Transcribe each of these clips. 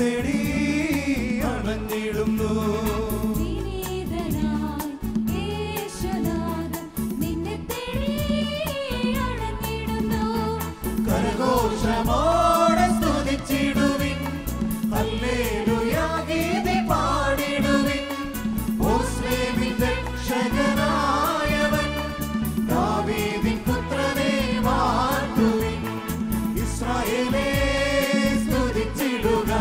തേടി അണഞ്ഞിടുന്നു. കരഘോഷമോടെ സ്തുതിച്ചിടുവിൻ, ഹല്ലേലൂയ ഗീതി പാടിടുവിൻ. ഓസ്ലേമിൻ രക്ഷകനായവൻ, ദാവീദിൻ പുത്രനെ വാഴ്ത്തുവിൻ. ഇസ്രായേലേ സ്തുതിച്ചിടുക,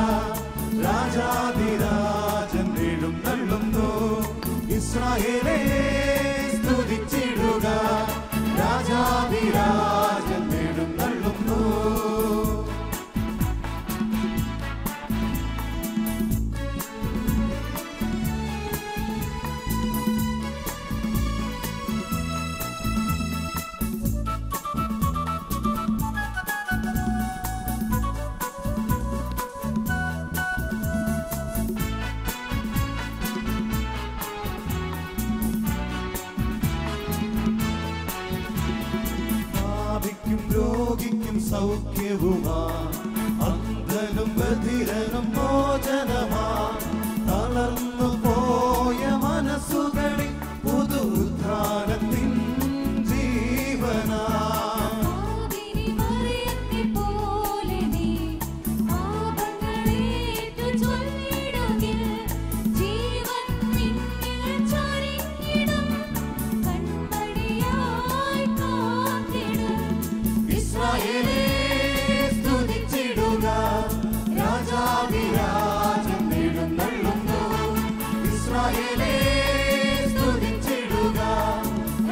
രാജാധിരാജൻ എഴുന്നള്ളുന്നു. ഇസ്രായേലേ സ്തുതിച്ചിടുക, രാജാധിരാജൻ എഴുന്നള്ളുന്നു. രോഗിക്കും സൗഖ്യവുമാ, അന്ധനും ബധിരനും മോചനമാ. തളർന്നു പോയ മനസ്സുകളിൽ പുതുദ്ധാനത്തിൻ ജീവനാ. ഇസ്രായേലേ സ്തുതിച്ചിടുക, രാജാധിരാജൻ എഴുന്നള്ളുന്നു. ഇസ്രായേലേ സ്തുതിച്ചിടുക,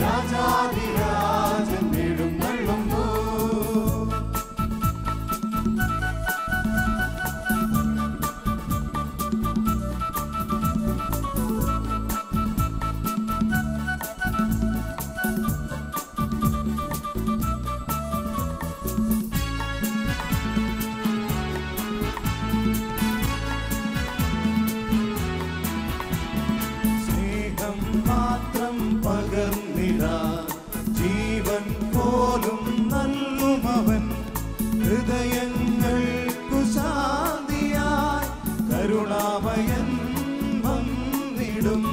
രാജാധിരാജൻ എഴുന്നള്ളുന്നു. ജീവൻ പോലും നൽകുമവൻ, ഹൃദയങ്ങൾക്കു ശാന്തിയായി കരുണാമയൻ വന്നിടും.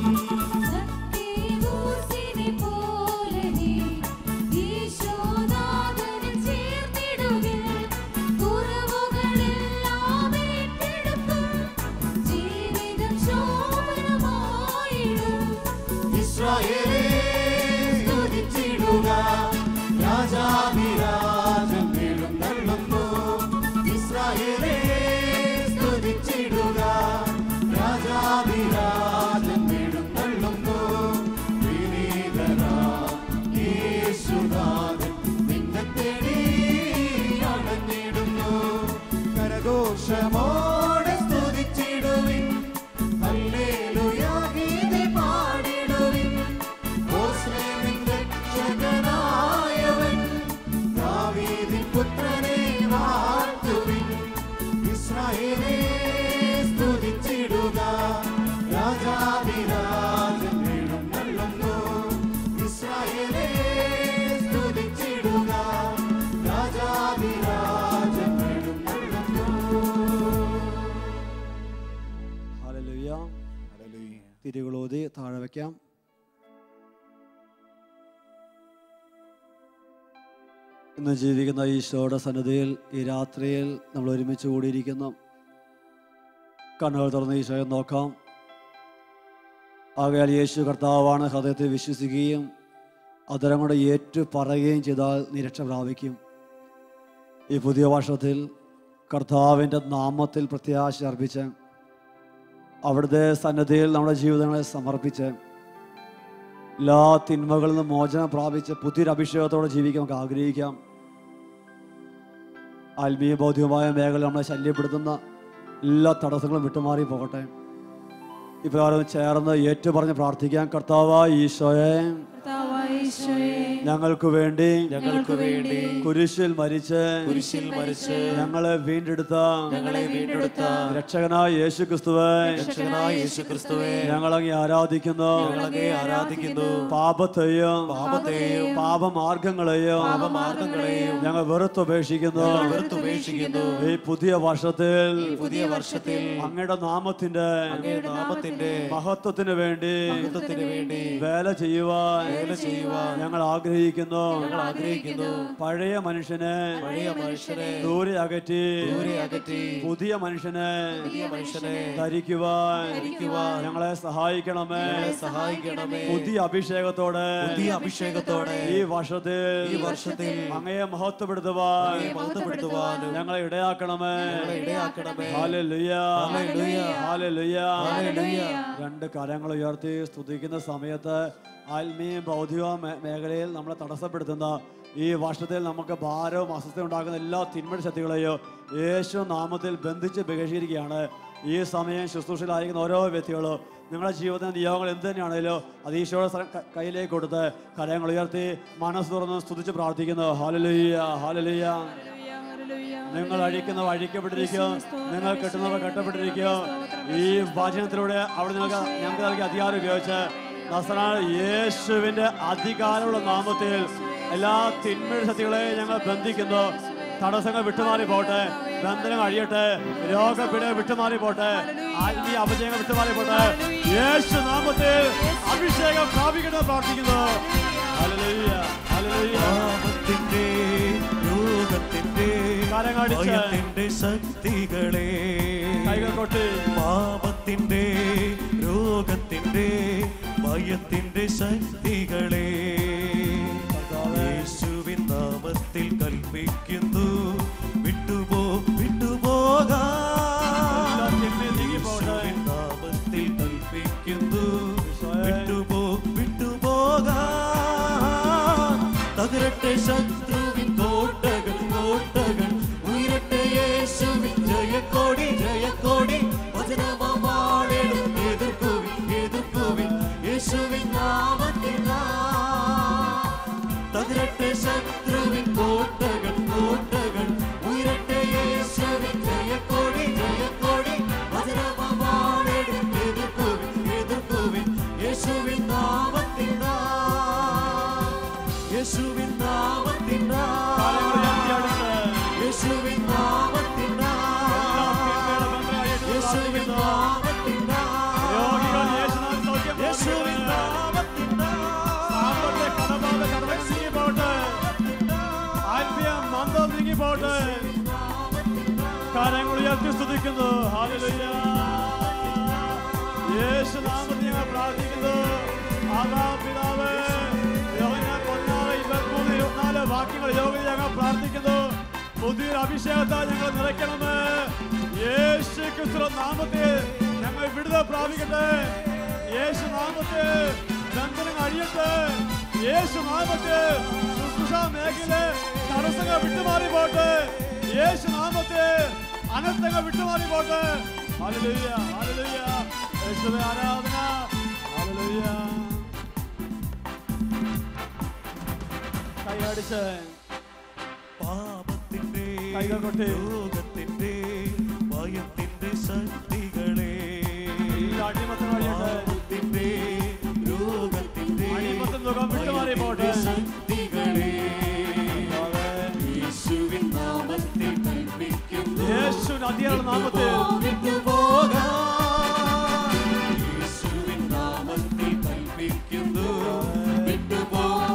ഇസ്രായേലേ സ്തുതിച്ചിടുക, രാജാധിരാജൻ എഴുന്നള്ളുന്നു. ഇസ്രായേലേ സ്തുതിച്ചിടുക, രാജാധിരാജൻ എഴുന്നള്ളുന്നു. വിനീതനായ യേശുനാഥൻ നിന്നെ തേടി അണഞ്ഞിടുന്നു. കരഘോഷമോടെ സ്തുതിച്ചിടുവിൻ, ഹല്ലേലൂയ ഗീതി പാടിടുവിൻ. ഓസ്ലേമിൻ രക്ഷകനായവൻ, ദാവീദിൻ പുത്രനെ വാഴ്ത്തുവിൻ. ഇസ്രായേലേ സ്തുതിച്ചിടുക, രാജാധിരാജൻ എഴുന്നള്ളുന്നു. ഇസ്രായേലേ സ്തുതിച്ചിടുക, രാജാധിരാജൻ എഴുന്നള്ളുന്നു. ഹല്ലേലൂയ. തിരികളോതി താഴെ വയ്ക്കാം. ഇന്ന് ജീവിക്കുന്ന ഈശോയുടെ സന്നിധിയിൽ ഈ രാത്രിയിൽ നമ്മൾ ഒരുമിച്ച് കൂടിയിരിക്കുന്നു. കണ്ണുകൾ തുറന്ന് ഈശോയെ നോക്കാം. ആകയാൽ യേശു കർത്താവാണ് ഹൃദയത്തിൽ വിശ്വസിക്കുകയും അതരം കൊണ്ട് ഏറ്റു പറയുകയും ചെയ്താൽ നീ രക്ഷ പ്രാപിക്കും. ഈ പുതിയ വർഷത്തിൽ കർത്താവിൻ്റെ നാമത്തിൽ പ്രത്യാശ അർപ്പിച്ച് അവിടുത്തെ സന്നിധിയിൽ നമ്മുടെ ജീവിതങ്ങളെ സമർപ്പിച്ച് എല്ലാ തിന്മകളിൽ നിന്നും മോചനം പ്രാപിച്ച് പുതിയൊരു അഭിഷേകത്തോടെ ജീവിക്കാൻ നമുക്ക് ആഗ്രഹിക്കാം. ആത്മീയ ബൗദ്ധികമായ മേഖല നമ്മളെ ശല്യപ്പെടുത്തുന്ന എല്ലാ തടസ്സങ്ങളും വിട്ടുമാറി പോകട്ടെ. ഇപ്രകാരം ചേർന്ന് ഏറ്റുപറഞ്ഞ് പ്രാർത്ഥിക്കാം. കർത്താവായ ഈശോയെ ഞങ്ങൾക്ക് വേണ്ടി കുരിശിൽ മരിച്ച് ഞങ്ങളെ വീണ്ടെടുത്ത രക്ഷകനായ യേശുക്രിസ്തുവേ ഞങ്ങളങ്ങേ ആരാധിക്കുന്നു. പാപത്തെയും പാപമാർഗങ്ങളെയും ഞങ്ങൾ വെറുത്തുപേക്ഷിക്കുന്നു. ഈ പുതിയ വർഷത്തിൽ അങ്ങയുടെ നാമത്തിന്റെ മഹത്വത്തിന് വേണ്ടി വേല ചെയ്യുവാൻ ഞങ്ങൾ ആഗ്രഹിക്കുന്നു. പഴയ മനുഷ്യനെ ദൂരെ അകറ്റി പുതിയ മനുഷ്യനെ ധരിക്കുവാൻ ഞങ്ങളെ സഹായിക്കണമേ. പുതിയ അഭിഷേകത്തോടെ ഈ വർഷത്തിൽ അങ്ങയെ മഹത്വപ്പെടുത്തുവാൻ ഞങ്ങളെ ഇടയാക്കണമേ. Hallelujah, hallelujah. രണ്ട് കരങ്ങൾ ഉയർത്തി സ്തുതിക്കുന്ന സമയത്ത് ആത്മീയ ഭൗതിക മേഖലയിൽ നമ്മളെ തടസ്സപ്പെടുത്തുന്ന ഈ വർഷത്തിൽ നമുക്ക് ഭാരവും അസ്വസ്ഥയും ഉണ്ടാക്കുന്ന എല്ലാ തിന്മ ശക്തികളെയോ യേശു നാമത്തിൽ ബന്ധിച്ച് ബഹിഷ്കരിക്കുകയാണ്. ഈ സമയം ശുശ്രൂഷയിലായിരിക്കുന്ന ഓരോ വ്യക്തികളും നിങ്ങളുടെ ജീവിതത്തിൻ്റെ നിയോഗങ്ങൾ എന്ത് തന്നെയാണെങ്കിലോ അത് ഈശോയുടെ കയ്യിലേക്ക് കൊടുത്ത് കരങ്ങൾ ഉയർത്തി മനസ്സ് തുറന്ന് സ്തുതിച്ച് പ്രാർത്ഥിക്കുന്നു. Hallelujah, hallelujah. നിങ്ങൾ അഴിക്കുന്നവ അഴിക്കപ്പെട്ടിരിക്കും, നിങ്ങൾ കെട്ടുന്നവ കെട്ടപ്പെട്ടിരിക്കും. ഈ വചനത്തിലൂടെ അവിടെ ഞങ്ങൾക്ക് നൽകിയ അധികാരം ഉപയോഗിച്ച് നസറായ യേശുവിന്റെ അധികാരമുള്ള നാമത്തിൽ എല്ലാ തിന്മയുടെ ശക്തികളെയും ഞങ്ങൾ ബന്ധിക്കുന്നു. തടസ്സങ്ങൾ വിട്ടുമാറി പോട്ടെ, ബന്ധനം അഴിയട്ടെ, രോഗപീഠ വിട്ടുമാറി പോട്ടെ, ആത്മീയ അപജയങ്ങൾ വിട്ടുമാറി പോട്ടെ. യേശു നാമത്തിൽ അഭിഷേകം പ്രാപിക്കണമെന്ന് പ്രാർത്ഥിക്കുന്നു. Hallelujah, hallelujah. പാപത്തിന്റെ ശക്തികളെ, കൈകൾ കൊട്ടി, പാപത്തിന്റെ രോഗത്തിന്റെ ഭയത്തിന്റെ ശക്തികളെ യേശുവിൻ നാമത്തിൽ കൽപ്പിക്കുന്നു. വിട്ടുപോകാൻ യേശുവിൻ നാമത്തിൽ കൽപ്പിക്കുന്നു. വിട്ടുപോകാൻ തകരട്ടെ ശത്രുവിൻ കോട്ടകൾ, ഉയരട്ടെ യേശുവിൻ ജയക്കോടി, വചനമാടും എതിർക്കുവിൻ യേശുവിൻ നാമത്തിൽ. തകരട്ടെ ശത്രുവിൻ കോട്ടകൾ, ഉയരട്ടെ യേശുവിൻ ജയക്കോടി, വചനമാടും എതിർക്കുവിൻ യേശുവിൻ നാമത്തിൽ. യേശുവിൻ നാമത്തിൽ, യേശുവിൻ നാമത്തിൽ, യേശുവിൻ നാമത്തിൽ, യേശുവിൻ നാമത്തിൽ. കരങ്ങൾ ഉയർത്തി സ്തുതിക്കുന്നു. ഹല്ലേലൂയ. യേശു നാമത്തിൽ ഞങ്ങൾ പ്രാർത്ഥിക്കുന്നു. പിതാവേ, 23-24 വാക്യങ്ങൾ യോഗയിൽ ഞങ്ങൾ പ്രാർത്ഥിക്കുന്നു. പുതിയൊരു അഭിഷേകത്താൽ ഞങ്ങൾ നിറയ്ക്കണമേ. യേശു ക്രിസ്തുവിന്റെ നാമത്തിൽ ഞങ്ങൾ വിടുതൽ പ്രാപിക്കട്ടെ. യേശു നാമത്തിൽ ബന്ധനം അഴിയട്ടെ. യേശു നാമത്തിൽ ശുശ്രൂഷ മേഖല തടസ്സങ്ങൾ വിട്ടുമാറി പോട്ടെ. യേശു നാമത്തിൽ അനർത്ഥങ്ങൾ വിട്ടുമാറി പോട്ടെ. Hallelujah, hallelujah. യേശുവേ ആരാധന. ഹല്ലേലൂയ. കൈയടിച്ച് പാപത്തിന്റെ കൈകൾ കൊട്ടി, രോഗത്തിന്റെ ഭയത്തിന്റെ ശക്തികളെ, അടിമത്തത്തിന്റെ രോഗത്തിന്റെ വിട്ടുമാറി പോട്ടെ. ശക്തികളെ യേശുവിൻ നാമത്തിൽ കൽപ്പിക്കുന്നു. യേശുവിന്റെ അധികാരമുള്ള നാമത്തിൽ വിട്ടുപോകാൻ യേശുവിൻ നാമത്തിൽ കൽപ്പിക്കുന്നു. വിട്ടുപോകാൻ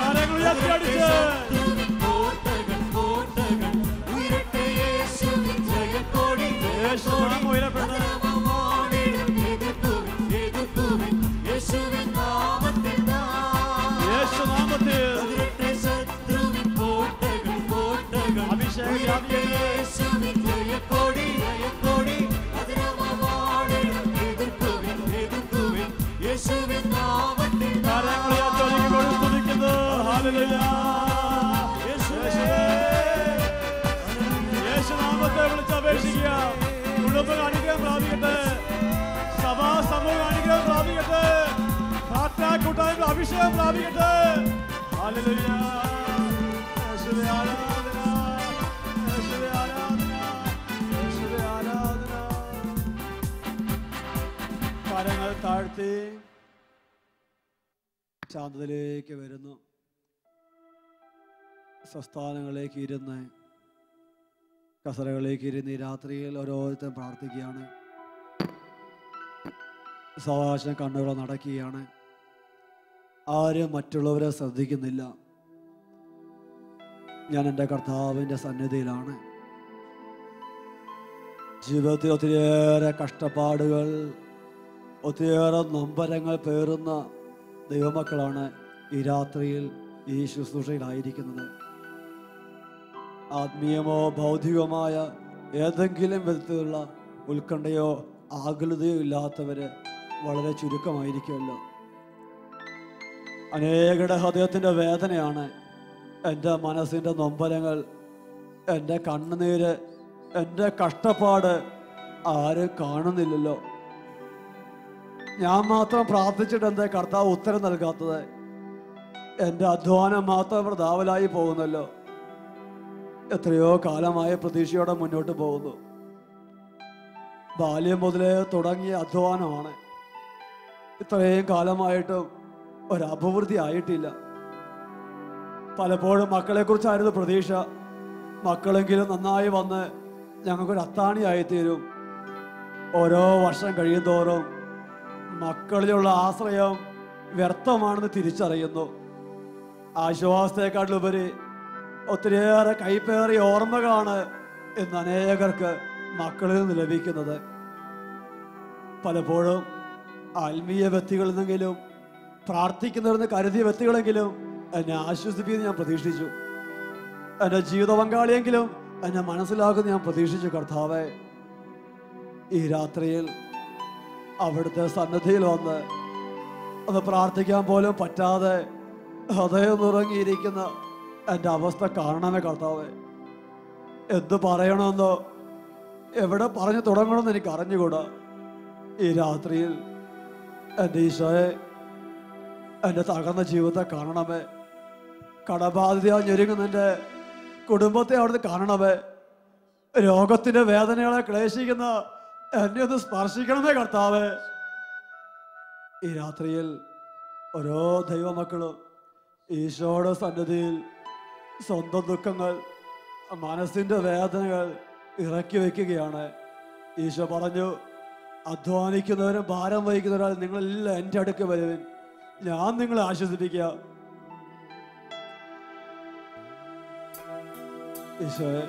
കരങ്ങൾ ഉയർത്തി അടിച്ച് കോട്ടകൾ ഉയരട്ടെ യേശുവിൻ ജയക്കോടി, യേശു നാമം ഉയരപ്പെടട്ടെ. യേശുവിൻ നാമത്തിൽ, യേശു നാമത്തിൽ ശത്രുവിൻ കോട്ടകൾ അഭിഷേകം യേശുവിൻ ജയക്കോടി, എതിർക്കുവിൻ യേശുവിൻ നാമത്തിൽ. കരങ്ങൾ ഉയർത്തി ഒരുങ്ങിക്കൊണ്ട് സ്തുതിക്കുന്നു. ഹല്ലേലൂയ. യേശു നാമത്തെ വിളിച്ചപേക്ഷിക്കുക. കുടുംബങ്ങൾ അനുഗ്രഹം അഭിഷേകം പ്രാപിക്കട്ടെ. ഹല്ലേലൂയ. യേശുവേ ആരാധന, യേശുവേ ആരാധന, യേശുവേ ആരാധന. കരങ്ങൾ താഴ്ത്തി ശാന്തതയിലേക്ക് വരുന്നു. സ്വസ്ഥാനങ്ങളിലേക്ക് ഇരുന്ന് കസരകളിലേക്ക് ഇരുന്ന് ഈ രാത്രിയിൽ ഓരോരുത്തരും പ്രാർത്ഥിക്കുകയാണ്. സാവകാശം കണ്ണുകൾ നടക്കുകയാണ്. ആരും മറ്റുള്ളവരെ ശ്രദ്ധിക്കുന്നില്ല. ഞാൻ എൻ്റെ കർത്താവിൻ്റെ സന്നിധിയിലാണ്. ജീവിതത്തിൽ ഒത്തിരിയേറെ കഷ്ടപ്പാടുകൾ, ഒത്തിരിയേറെ നൊമ്പരങ്ങൾ പേറുന്ന ദൈവമക്കളാണ് ഈ രാത്രിയിൽ ഈ ശുശ്രൂഷയിലായിരിക്കുന്നത്. ആത്മീയമോ ഭൗതികമായ ഏതെങ്കിലും വിധത്തിലുള്ള ഉത്കണ്ഠയോ ആകുലതയോ ഇല്ലാത്തവര് വളരെ ചുരുക്കമായിരിക്കുമല്ലോ. അനേകരുടെ ഹൃദയത്തിൻ്റെ വേദനയാണ് എൻ്റെ മനസ്സിൻ്റെ നൊമ്പരങ്ങൾ, എൻ്റെ കണ്ണുനീര്, എൻ്റെ കഷ്ടപ്പാട് ആരും കാണുന്നില്ലല്ലോ. ഞാൻ മാത്രം പ്രാർത്ഥിച്ചിട്ട് എന്താ കർത്താവ് ഉത്തരം നൽകാത്തത്? എൻ്റെ അധ്വാനം മാത്രം വൃഥാവിലായി പോകുന്നല്ലോ. എത്രയോ കാലമായ പ്രതീക്ഷയോടെ മുന്നോട്ട് പോകുന്നു. ബാല്യം മുതലേ തുടങ്ങിയ അധ്വാനമാണ്. ഇത്രയും കാലമായിട്ടും ഒരഭിവൃദ്ധി ആയിട്ടില്ല. പലപ്പോഴും മക്കളെക്കുറിച്ചായിരുന്നു പ്രതീക്ഷ. മക്കളെങ്കിലും നന്നായി വന്ന് ഞങ്ങൾക്കൊരു അത്താണിയായിത്തീരും. ഓരോ വർഷം കഴിയുന്തോറും മക്കളിലുള്ള ആശ്രയം വ്യർത്ഥമാണെന്ന് തിരിച്ചറിയുന്നു. ആശ്വാസത്തെക്കാട്ടിലുപരി ഒത്തിരിയേറെ കൈപ്പേറിയ ഓർമ്മകളാണ് ഇന്ന് അനേകർക്ക് മക്കളിൽ നിന്ന് ലഭിക്കുന്നത്. പലപ്പോഴും ആത്മീയ വ്യക്തികളിൽ നിന്നെങ്കിലും പ്രാർത്ഥിക്കുന്നവരെന്ന് കരുതിയ വ്യക്തികളെങ്കിലും എന്നെ ആശ്വസിപ്പിക്കുന്നത് ഞാൻ പ്രതീക്ഷിച്ചു. എൻ്റെ ജീവിത പങ്കാളിയെങ്കിലും എന്നെ മനസ്സിലാക്കുന്നത് ഞാൻ പ്രതീക്ഷിച്ചു. കർത്താവേ, ഈ രാത്രിയിൽ അവിടുത്തെ സന്നിധിയിൽ വന്ന് അത് പ്രാർത്ഥിക്കാൻ പോലും പറ്റാതെ ഹൃദയം നുറങ്ങിയിരിക്കുന്ന എൻ്റെ അവസ്ഥ കാണണമേ കർത്താവേ. എന്ത് പറയണമെന്നോ എവിടെ പറഞ്ഞു തുടങ്ങണമെന്ന് എനിക്ക് അറിഞ്ഞുകൂടാ. ഈ രാത്രിയിൽ എൻ്റെ ഈശോയെ, എൻ്റെ തകർന്ന ജീവിതത്തെ കാണണമേ. കടബാധിതയായി ഞെരുങ്ങുന്ന എൻ്റെ കുടുംബത്തെ അവിടുന്ന് കാണണമേ. രോഗത്തിൻ്റെ വേദനകളെ ക്ലേശിക്കുന്ന എന്നെ ഒന്ന് സ്പർശിക്കണമേ കർത്താവേ. ഈ രാത്രിയിൽ ഓരോ ദൈവമക്കളും ഈശോയുടെ സന്നിധിയിൽ സ്വന്തം ദുഃഖങ്ങൾ, മനസ്സിൻ്റെ വേദനകൾ ഇറക്കി വയ്ക്കുകയാണ്. ഈശോ പറഞ്ഞു, അധ്വാനിക്കുന്നവരും ഭാരം വഹിക്കുന്നവരാൽ നിങ്ങളെല്ലാം എൻ്റെ അടുക്ക് വരുവിൻ, ഞാൻ നിങ്ങളെ ആശ്വസിപ്പിക്കാം. ഈശോയെ,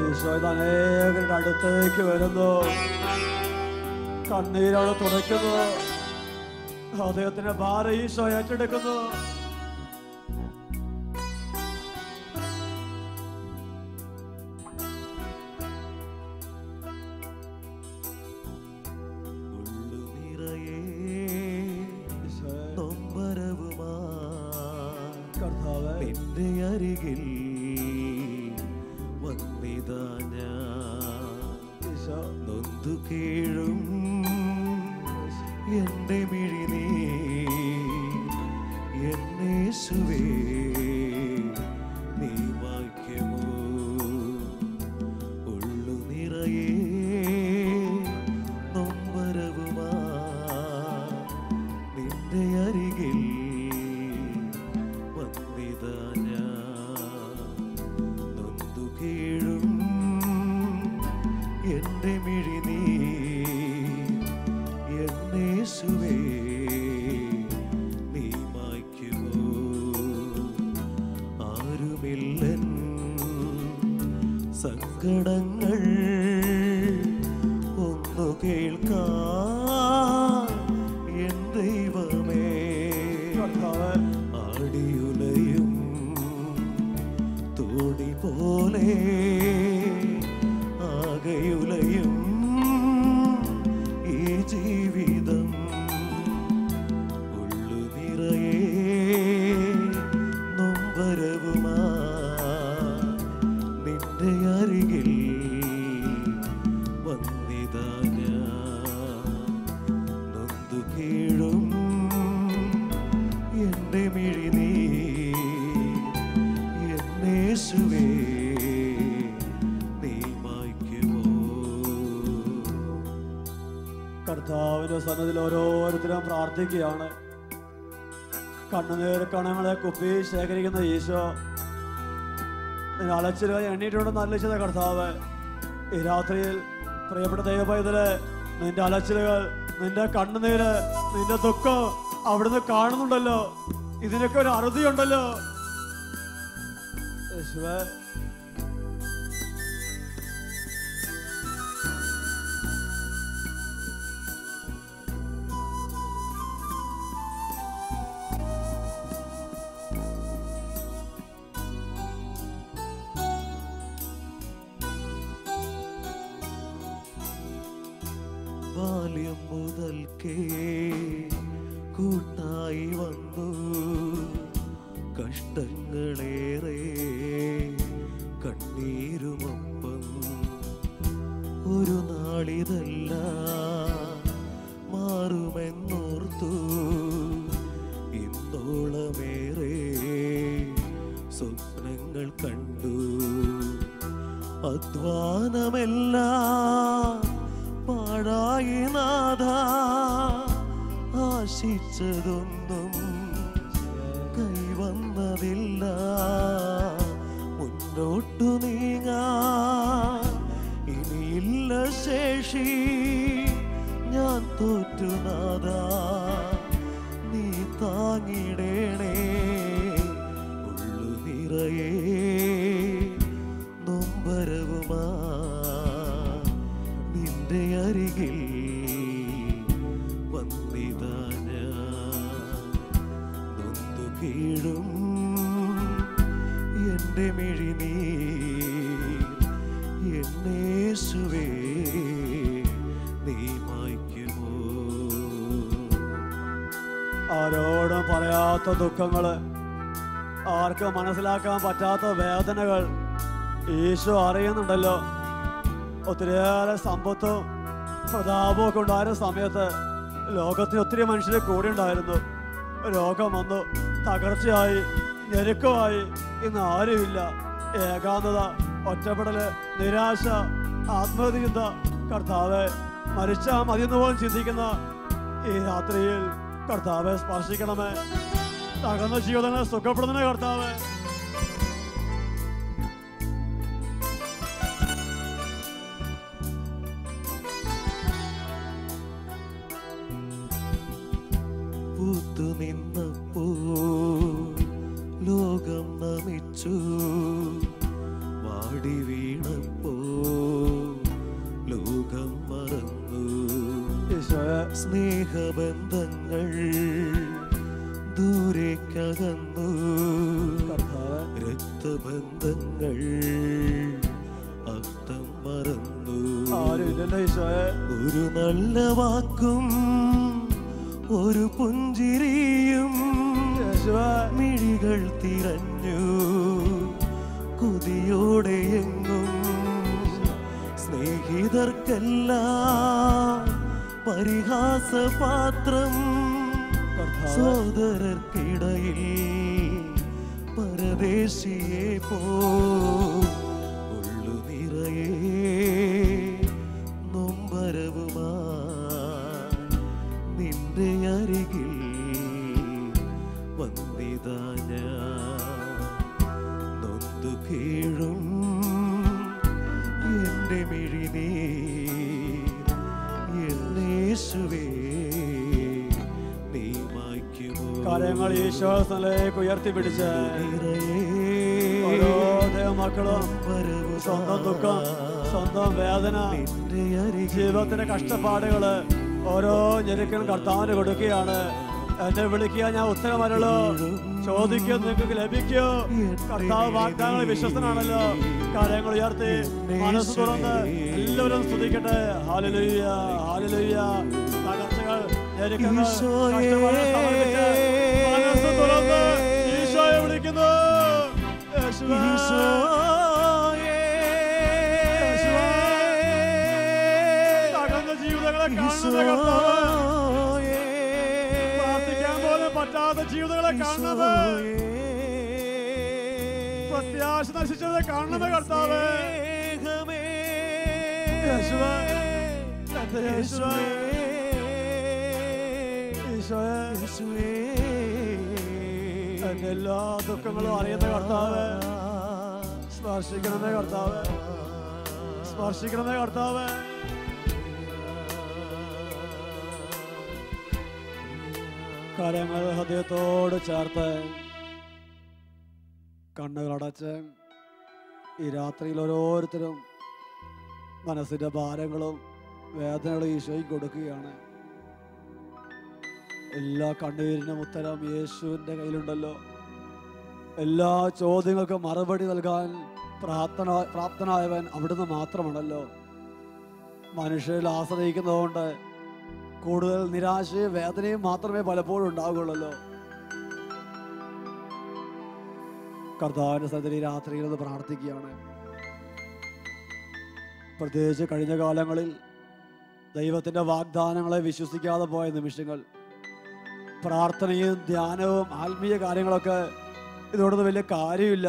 ഈശോ അനേകരുടെ അടുത്തേക്ക് വരുന്നു. കണ്ണീരോടെ തുടയ്ക്കുന്നു. ഹൃദയത്തിന്റെ ഭാരം ഈശോ ഏറ്റെടുക്കുന്നു. നിന്റെ അരികിൽ വന്നിതാ ഞാൻ, നൊന്തു കീഴും എന്റെ മിഴിനീ എന്നേശുവേ നീ വാക്യമോ ഉള്ളു നിറയെ നൊമ്പരവുമാ നിന്റെ അരികിൽ വന്നിതാ ഞാൻ, നൊന്തു കീഴും എന്റെ മിഴിനീ എന്നേശുവേ നീ മായ്ക്കുമോ? ആരുമില്ലൻ സങ്കടങ്ങൾ ഒന്നു കേൾക്കാൻ എൻ ദൈവമേ. ആടിയുലയും തോടി പോലെ ആകെയുലയും ഈ ജീവിതം, ഉള്ളു നിറയെ നൊമ്പരവുമാ കർത്താവിന്റെ സന്നിധിയിൽ ഓരോരുത്തരും പ്രാർത്ഥിക്കുകയാണ്. കണ്ണുനീർ കണങ്ങളെ കുപ്പി ശേഖരിക്കുന്ന ഈശോ, നിന്നെ അലച്ചിലുകൾ എണ്ണീട്ടുണ്ടെന്ന് അലച്ചത് കർത്താവ്. ഈ രാത്രിയിൽ പ്രിയപ്പെട്ട ദൈവപൈതല്, നിന്റെ അലച്ചിലുകൾ, നിന്റെ കണ്ണുനീര്, നിന്റെ ദുഃഖം അവിടുന്ന് കാണുന്നുണ്ടല്ലോ. ഇതിനൊക്കെ ഒരു അറുതിയുണ്ടല്ലോ യേശുവേ. ബാല്യം മുതൽക്കേ കൂട്ടായി വന്നു കഷ്ടങ്ങളേറെ കണ്ണീരുമൊപ്പം. ഒരു നാളിതെല്ലാം മാറുമെന്നോർത്തു ഇന്നോളമേറെ സ്വപ്നങ്ങൾ കണ്ടു. അധ്വാനമെല്ലാം പാഴായി നാഥ, ആശിച്ചതൊന്നും കൈവന്നതില്ല. മുന്നോട്ടു നീങ്ങാൻ ഇനിയില്ല ശേഷി, ഞാൻ തോറ്റു നാഥ, നീ താങ്ങിടേണേ. ഉള്ളു നിറയേ നൊമ്പരവുമാ നിന്റെ അരികിൽ വന്നിതാ ഞാൻ. നൊന്തു കീഴും എൻ്റെ മിഴിനീർ എന്നേശുവേ നീ മായ്ക്കുമോ? ആരോടും പറയാത്ത ദുഃഖങ്ങള്, ആർക്കും മനസ്സിലാക്കാൻ പറ്റാത്ത വേദനകൾ ഈശോ അറിയുന്നുണ്ടല്ലോ. ഒത്തിരിയേറെ സമ്പത്തും പ്രതാപവും ഒക്കെ ഉണ്ടായിരുന്ന സമയത്ത് ലോകത്തിന് ഒത്തിരി മനുഷ്യരെ കൂടെ ഉണ്ടായിരുന്നു. രോഗം വന്നു, തകർച്ചയായി, ഞെരുക്കമായി. ഇന്ന് ആരുമില്ല. ഏകാന്തത, ഒറ്റപ്പെടല്, നിരാശ, ആത്മഹത്യചിന്ത. കർത്താവെ, മരിച്ചാ മതിയെന്ന് പോലും ചിന്തിക്കുന്ന ഈ രാത്രിയിൽ കർത്താവെ സ്പർശിക്കണമേ. തകർന്ന ജീവിതങ്ങളെ സുഖപ്പെടുന്നേ കർത്താവെ. പൂത്തു നിന്നപ്പോ ലോകം നമിച്ചു, വാടി വീണപ്പോ ലോകം മറന്നു. സ്നേഹബന്ധങ്ങൾ ദൂരേക്കകന്നു, രക്തബന്ധങ്ങൾ അർത്ഥം മറന്നു. ഒരു നല്ല വാക്കും ഒരു പുഞ്ചിരിയും മിഴികൾ തിരഞ്ഞു കൊതിയോടെ എങ്ങും. സ്നേഹിതർക്കെല്ലാം പരിഹാസപാത്രം, സോദരർക്കിടയിൽ പരദേശിയെ പോ. ഉള്ളു നിറയേ നൊമ്പരവുമാ നിന്റെ അരികിൽ വന്നിതാ ഞാൻ. നൊന്തു കീഴും എൻ്റെ മിഴിനീർ എന്നേശുവേ നീ മായ്ക്കുമോ? കാര്യങ്ങൾ ഈശോയിലേക്ക് ഉയർത്തിപ്പിടിച്ച് ഓരോ ദൈവമക്കളും സ്വന്തം ദുഃഖം, സ്വന്തം വേദന, ജീവിതത്തിന്റെ കഷ്ടപ്പാടുകള്, ഓരോ ഞെരുക്കലും കർത്താവിന് കൊടുക്കുകയാണ്. എന്നെ വിളിക്കുക, ഞാൻ ഉത്തരമരുളൂ. ചോദിക്കുക, നിങ്ങൾക്ക് ലഭിക്കൂ. കർത്താവ് വാഗ്ദാനങ്ങൾ വിശ്വസ്തനാണല്ലോ. കാര്യങ്ങൾ ഉയർത്തി മനസ്സ് തുറന്ന് എല്ലാവരും സ്തുതിക്കട്ടെ. Hallelujah, hallelujah. തകർച്ചകൾ, ഞെരുക്കങ്ങൾ, കഷ്ടപ്പാടുകൾ സമർപ്പിച്ച് മനസ്സ് തുറന്ന് ഈശോയെ വിളിക്കുന്നു. യേശുവേ, തകർന്ന ജീവിതങ്ങളെ കാണുന്ന കർത്താവ്, പ്രാർത്ഥിക്കാൻ പോലും പറ്റാത്ത ജീവിതങ്ങളെ കാണണമേ. പ്രത്യാശ നശിച്ചത് കാണണമേ കർത്താവേ. യേശുവേ, എന്റെ യേശുവേ, യേശുവേ എന്റെ എല്ലാ ദുഃഖങ്ങളും അറിയുന്ന കർത്താവ്, സ്പർശിക്കണമേ കർത്താവ്, സ്പർശിക്കണമേ കർത്താവ്. കരങ്ങൾ ഹൃദയത്തോട് ചേർത്ത് കണ്ണുകളടച്ച് ഈ രാത്രിയിൽ ഓരോരുത്തരും മനസ്സിൻ്റെ ഭാരങ്ങളും വേദനകളും ഈശോയ്ക്ക് കൊടുക്കുകയാണ്. എല്ലാ കണ്ണീരിനും ഉത്തരം യേശുവിൻ്റെ കയ്യിലുണ്ടല്ലോ. എല്ലാ ചോദ്യങ്ങൾക്കും മറുപടി നൽകാൻ പ്രാപ്തനായവൻ അവിടുന്ന് മാത്രമാണല്ലോ. മനുഷ്യരിൽ ആശ്രയിക്കുന്നതുകൊണ്ട് കൂടുതൽ നിരാശയും വേദനയും മാത്രമേ പലപ്പോഴും ഉണ്ടാകുകയുള്ളല്ലോ. കർത്താവിൻ്റെ സ്ഥലത്തിൽ ഈ രാത്രിയിൽ അത് പ്രാർത്ഥിക്കുകയാണ്. പ്രത്യേകിച്ച് കഴിഞ്ഞ കാലങ്ങളിൽ ദൈവത്തിൻ്റെ വാഗ്ദാനങ്ങളെ വിശ്വസിക്കാതെ പോയ നിമിഷങ്ങൾ, പ്രാർത്ഥനയും ധ്യാനവും ആത്മീയ കാര്യങ്ങളൊക്കെ ഇതോടൊന്നും വലിയ കാര്യമില്ല,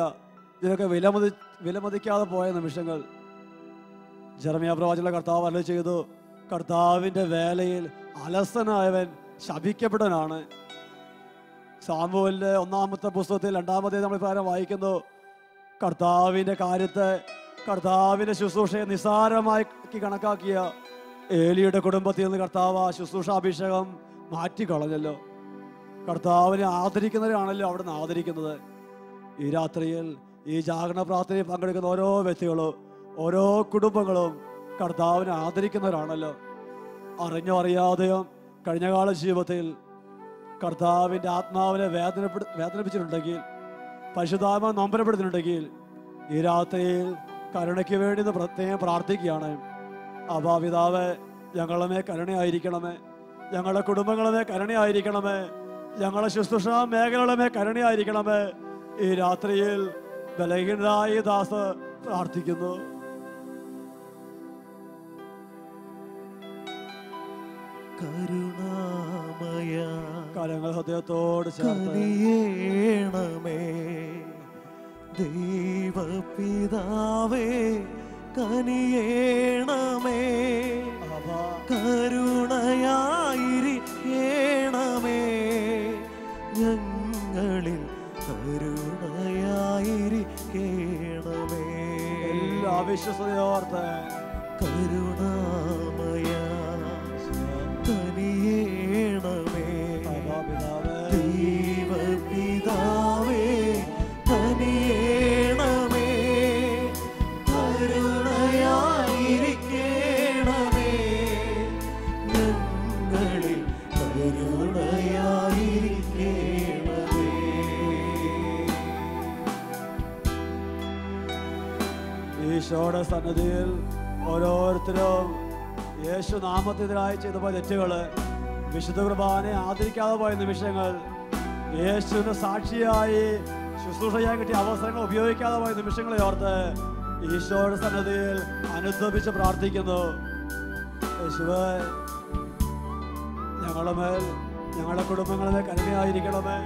ഇതിനൊക്കെ വിലമതിക്കാതെ പോയ നിമിഷങ്ങൾ. ജെറമ്യാ പ്രവാചകന്റെ കർത്താവ് അരുളി ചെയ്തു, കർത്താവിൻ്റെ വേലയിൽ അലസനായവൻ ശപിക്കപ്പെട്ടവനാണ്. സാമുവേലിന്റെ 1-ാമത്തെ പുസ്തകത്തിൽ 2-ാമത്തെ നമ്മൾ പ്രകാരം വായിക്കുന്നു, കർത്താവിൻ്റെ കാര്യത്തെ, കർത്താവിൻ്റെ ശുശ്രൂഷയെ നിസ്സാരമായി കണക്കാക്കിയ ഏലിയുടെ കുടുംബത്തിൽ നിന്ന് കർത്താവ് ശുശ്രൂഷാഭിഷേകം മാറ്റിക്കളഞ്ഞല്ലോ. കർത്താവിനെ ആദരിക്കുന്നവരാണല്ലോ അവിടെ നിന്ന് ആദരിക്കുന്നത്. ഈ രാത്രിയിൽ ഈ ജാഗരണ പ്രാർത്ഥനയിൽ പങ്കെടുക്കുന്ന ഓരോ വ്യക്തികളും ഓരോ കുടുംബങ്ങളും കർത്താവിനെ ആദരിക്കുന്നവരാണല്ലോ. അറിഞ്ഞോ അറിയാതെയോ കഴിഞ്ഞകാല ജീവിതത്തിൽ കർത്താവിൻ്റെ ആത്മാവിനെ വേദനിപ്പിച്ചിട്ടുണ്ടെങ്കിൽ, പരിശുദ്ധാത്മാവിനെ നൊമ്പരപ്പെടുത്തിയിട്ടുണ്ടെങ്കിൽ ഈ രാത്രിയിൽ കരുണയ്ക്ക് വേണ്ടി പ്രത്യേകം പ്രാർത്ഥിക്കുകയാണ്. അഭാപിതാവേ, ഞങ്ങളുമേ കരുണയായിരിക്കണമേ, ഞങ്ങളുടെ കുടുംബങ്ങളുമേ കരുണയായിരിക്കണമേ, ഞങ്ങളുടെ ശുശ്രൂഷ മേഖലകളുമേ കരുണയായിരിക്കണമേ. ഈ രാത്രിയിൽ ബലഹീനരായ ദാസ് പ്രാർത്ഥിക്കുന്നു. കരുണാമയ കരങ്ങൾ ഹൃദയത്തോട് കനിയേണമേ, ദൈവപിതാവേ കനിയേണമേ, കരുണയായിരിക്കണമേ, ഞങ്ങളിൽ കരുണയായിരിക്കണമേ. എല്ലാ വിശ്വസതയോർത്ത് കരുണാമയ കനിയേണമേ, ദൈവപിതാവേ കനിയേണമേ, കരുണയായിരിക്കണമേ, ഞങ്ങളിൽ കരുണയായിരിക്കണമേ. ഈശോയുടെ സന്നിധിയിൽ ഓരോരുത്തരും യേശു നാമത്തിനെതിരായി ചെയ്ത പോയ തെറ്റുകൾ, വിശുദ്ധ കുർബാനയെ ആദരിക്കാതെ പോയ നിമിഷങ്ങൾ, യേശുവിന്റെ സാക്ഷിയായി ശുശ്രൂഷ ചെയ്യാൻ കിട്ടിയ അവസരങ്ങൾ ഉപയോഗിക്കാതെ പോയ നിമിഷങ്ങളെ ഓർത്ത് ഈശോയുടെ സന്നിധിയിൽ അനുദപിച്ച് പ്രാർത്ഥിക്കുന്നു. യേശുവേ, ഞങ്ങളുടെ മേൽ, ഞങ്ങളുടെ കുടുംബങ്ങളിലെ കരുണയായിരിക്കണമേ.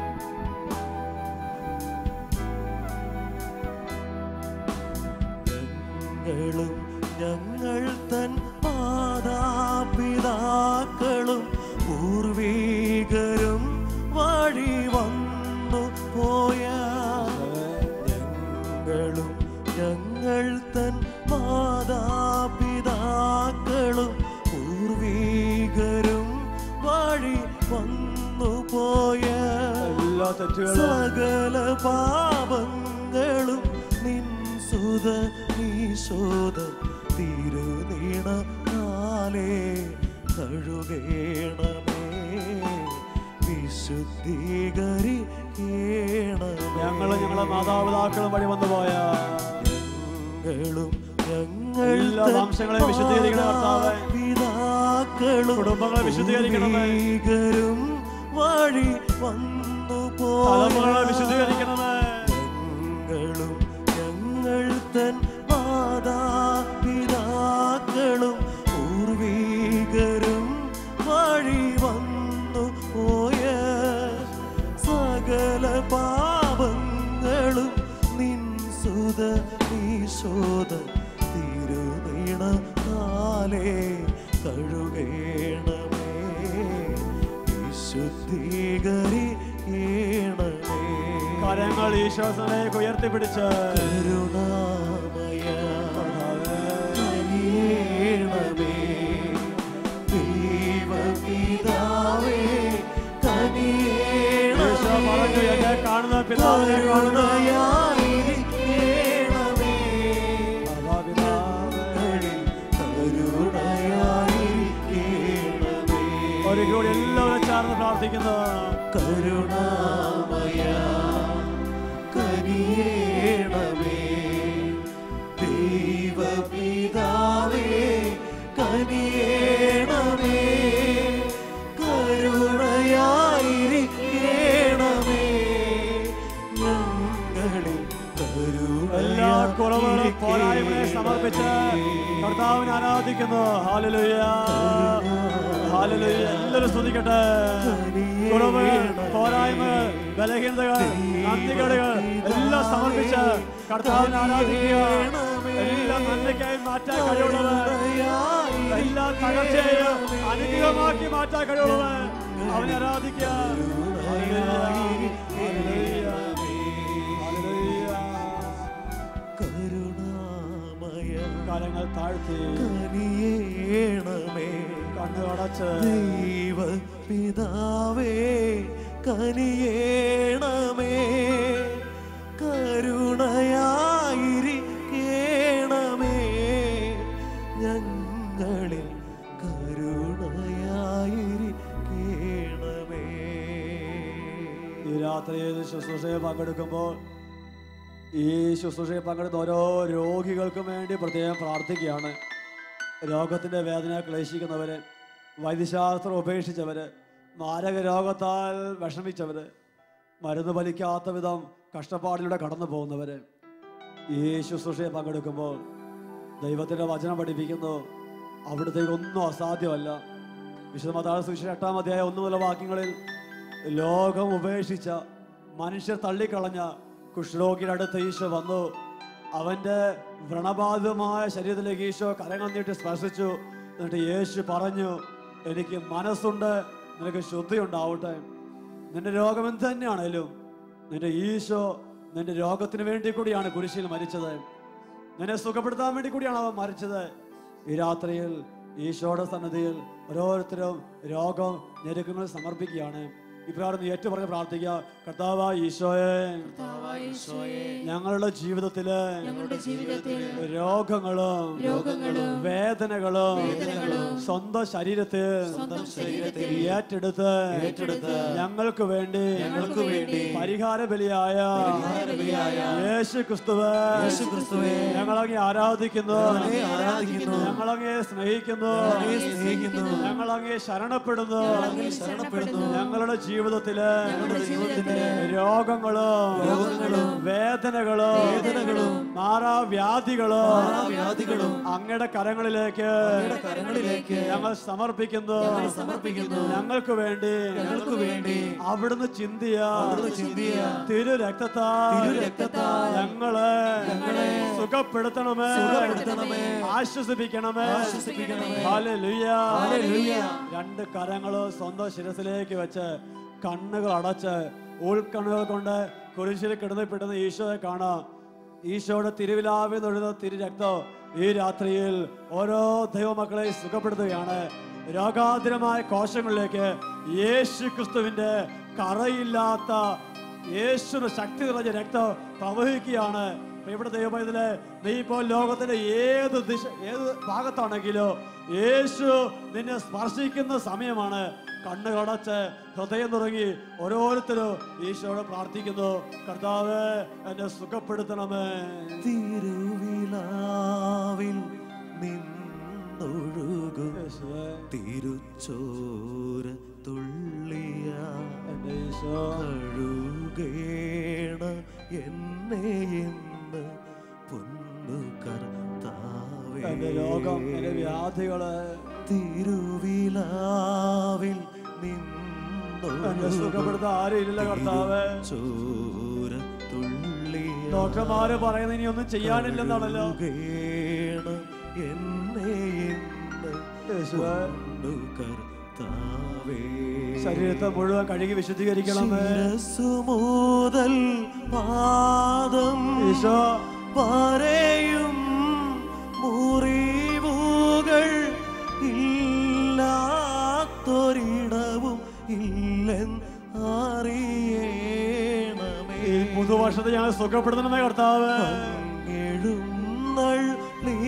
ഞങ്ങൾ തൻ മാതാപിതാക്കളും പൂർവീകരും വഴി വന്നു പോയ ഞങ്ങൾ തൻ മാതാപിതാക്കളും പൂർവീകരും വഴി വന്നു പോയ സകല പാപങ്ങളും നിൻ സുത ഈശോദ തിരുനീണാലേ കഴുകേണമേ, വിശുദ്ധീകരിക്കേണമേ. ഞങ്ങളെ മാതാപിതാക്കളും വഴി വന്നു പോയ എല്ലാ വംശങ്ങളെയും വിശുദ്ധീകരിക്കണമേ കർത്താവേ. പിതാക്കളും കുടുംബങ്ങളെ വിശുദ്ധീകരിക്കണമേ. വഴി വന്നു തലമുറകളെ വിശുദ്ധീകരിക്കണമേ. ഞങ്ങൾ തൻ മാതാപിതാക്കളും പൂർവീകരും വഴി വന്നു പോയ സകല പാപങ്ങളും നിൻ സുത ഈശോദ തിരുനീണാലേ കഴുകേണമേ, വിശുദ്ധീകരിക്കേണമേ. ശുദ്ധീകരിക്കണമേ. കരങ്ങൾ ഈശോയിലേക്ക് ഉയർത്തിപ്പിടിച്ച് കരുണാമയ കനിയേണമേ. ദൈവപിതാവേ കനിയേണമേ. ഈശോ പറഞ്ഞു, എന്നെ കാണുന്ന പിതാവിനെ കാണുന്നു. കരുണയായിരിക്കണമേ. കരുണയായിരിക്കണമേ. ഒരിക്കലും എല്ലാവരും ചേർന്ന് പ്രാർത്ഥിക്കുന്നു. കരുണാമയ കനിയേണമേ. ദൈവപിതാവേ കനിയേണമേ. കരുണയായിരിക്കണമേ. ഞങ്ങളിൽ എല്ലാ കുറവുകളും പോരായ്മയെ സമർപ്പിച്ച് കർത്താവിനെ ആരാധിക്കുന്നു. Hallelujah, hallelujah. എല്ലാവരും സ്തുതിക്കട്ടെ. കുറവ്, പോരായ്മകൾ, ബലഹീനതകൾ, നന്ദികേടുകൾ എല്ലാം സമർപ്പിച്ച് കർത്താവിനെ ആരാധിക്കുക. എല്ലാ നന്മയ്ക്കായി മാറ്റാൻ കഴിവുള്ളവർ, എല്ലാ തകർച്ചയെയും അനുഗ്രഹമാക്കി മാറ്റാൻ കഴിവുള്ളവർ അവനെ ആരാധിക്കുക. കരങ്ങൾ താഴ്ത്തി കനിയേണമേ. കണ്ണുകടച്ച് ദൈവ പിതാവേ കനിയേണമേ. കരുണയായിരിക്കണമേ. ഞങ്ങളിൽ കരുണയായിരിക്കണമേ. ഈ രാത്രിയിൽ ശുശ്രൂഷയെ പങ്കെടുക്കുമ്പോൾ ഈ ശുശ്രൂഷയിൽ പങ്കെടുത്ത ഓരോ രോഗികൾക്കും വേണ്ടി പ്രത്യേകം പ്രാർത്ഥിക്കുകയാണ്. രോഗത്തിൻ്റെ വേദന ക്ലേശിക്കുന്നവർ, വൈദ്യശാസ്ത്രം ഉപേക്ഷിച്ചവർ, മാരക രോഗത്താൽ വിഷമിച്ചവർ, മരുന്ന് ഫലിക്കാത്ത വിധം കഷ്ടപ്പാടിലൂടെ കടന്നു പോകുന്നവർ ഈ ശുശ്രൂഷയെ പങ്കെടുക്കുമ്പോൾ ദൈവത്തിൻ്റെ വചനം പഠിപ്പിക്കുന്നു. അവിടുത്തേക്ക് ഒന്നും അസാധ്യമല്ല. വിശുദ്ധ മത്തായി സുവിശേഷം 8-ാം അധ്യായം 1 മുതലുള്ള വാക്യങ്ങളിൽ ലോകം ഉപേക്ഷിച്ച, മനുഷ്യർ തള്ളിക്കളഞ്ഞ കുഷ്ഠരോഗിയുടെ അടുത്ത് ഈശോ വന്നു. അവൻ്റെ വ്രണബാധിതമായ ശരീരത്തിലേക്ക് ഈശോ കരങ്ങൾ നീട്ടി സ്പർശിച്ചു. എന്നിട്ട് യേശു പറഞ്ഞു, എനിക്ക് മനസ്സുണ്ട്, നിനക്ക് ശുദ്ധി ഉണ്ടാവട്ടെ. നിന്റെ രോഗം എന്ത് തന്നെയാണേലും നിന്റെ ഈശോ നിന്റെ രോഗത്തിന് വേണ്ടി കൂടിയാണ് കുരിശിൽ മരിച്ചത്. നിന്നെ സുഖപ്പെടുത്താൻ വേണ്ടി കൂടിയാണ് അവൻ മരിച്ചത്. ഈ രാത്രിയിൽ ഈശോയുടെ സന്നിധിയിൽ ഓരോരുത്തരും രോഗം ഞെരുക്കങ്ങൾ സമർപ്പിക്കുകയാണ്. ഇപ്രകാരം ഏറ്റു പറഞ്ഞ് പ്രാർത്ഥിക്കുക. കർത്താവായ ഈശോയെ, ഞങ്ങളുടെ ജീവിതത്തില് രോഗങ്ങളും വേദനകളും സ്വന്തം ശരീരത്തിൽ ഏറ്റെടുത്ത് ഞങ്ങൾക്ക് വേണ്ടി പരിഹാര ബലിയായ യേശു ക്രിസ്തുവേ ഞങ്ങളങ്ങെ ആരാധിക്കുന്നു, ഞങ്ങളങ്ങെ സ്നേഹിക്കുന്നു, ഞങ്ങളങ്ങെ ശരണപ്പെടുന്നു. ഞങ്ങളുടെ ജീവിതത്തില് രോഗങ്ങളും വേദനകളും മാറാവ്യാധികളും അങ്ങയുടെ കരങ്ങളിലേക്ക് ഞങ്ങൾ സമർപ്പിക്കുന്നു. ഞങ്ങൾക്ക് വേണ്ടി അവിടുന്ന് ചിന്തിയ തിരു രക്തത്താൽ ഞങ്ങളെ സുഖപ്പെടുത്തണമേ, ആശ്വസിപ്പിക്കണമേ. ഹല്ലേലൂയ. രണ്ട് കരങ്ങളും സ്വന്തം ശിരസിലേക്ക് വെച്ച് കണ്ണുകൾ അടച്ച് ഉൾക്കണ്ണുകൾ കൊണ്ട് കുരിശിൽ കിടന്നപ്പെടുന്ന ഈശോയെ കാണാം. ഈശോയുടെ തിരുവിലാവിൽ നിന്നൊഴുകുന്ന തിരു രക്തം ഈ രാത്രിയിൽ ഓരോ ദൈവമക്കളെ സുഖപ്പെടുത്തുകയാണ്. രോഗാതുരമായ കോശങ്ങളിലേക്ക് യേശു ക്രിസ്തുവിന്റെ കറയില്ലാത്ത യേശുവിന്റെ ശക്തി നിറഞ്ഞ രക്തം പ്രവഹിക്കുകയാണ്. ഇവിടെ ദൈവമേ, നീ ഇപ്പോൾ ലോകത്തിന്റെ ഏത് ഭാഗത്താണെങ്കിലോ യേശു നിന്നെ സ്പർശിക്കുന്ന സമയമാണ്. കണ്ണുകടച്ച് ഹൃദയം തുടങ്ങി ഓരോരുത്തരും ഈശോയോട് പ്രാർത്ഥിക്കുന്നു. കർത്താവേ, എന്നെ സുഖപ്പെടുത്തണമേ. തിരുവിലാവിൽ നിന്നൊഴുകും തിരുച്ചോര തുള്ളിയ കഴുകേണ എന്നെ എന്ന് പൊന്നു കർത്താവേ. എന്റെ രോഗം, എന്റെ വ്യാധികള് തിരുവിലാവിൽ എന്നെ സുഖപ്പെടുത്താൻ ആരുമില്ല കർത്താവേ. ചോര തുള്ളിയ ഡോക്ടർമാര് പറയുന്ന ഇനി ഒന്നും ചെയ്യാനില്ലെന്നാണല്ലോ. എന്നെ എന്ന് കർത്താവേ. ശരീരത്തെ മുഴുവൻ കഴുകി വിശുദ്ധീകരിക്കണമേ. ശിരസ്സു മുതൽ പാദം ഈശോ വരെയും മുറിവുകൾ ഇല്ലാത്തൊരിടവും ഇല്ലെന്ന് അറിയണമേ. ഈ പുതുവർഷത്തെ ഞങ്ങൾ സുഖപ്പെടുത്തണമേ കർത്താവ്. എഴുന്നള്ളി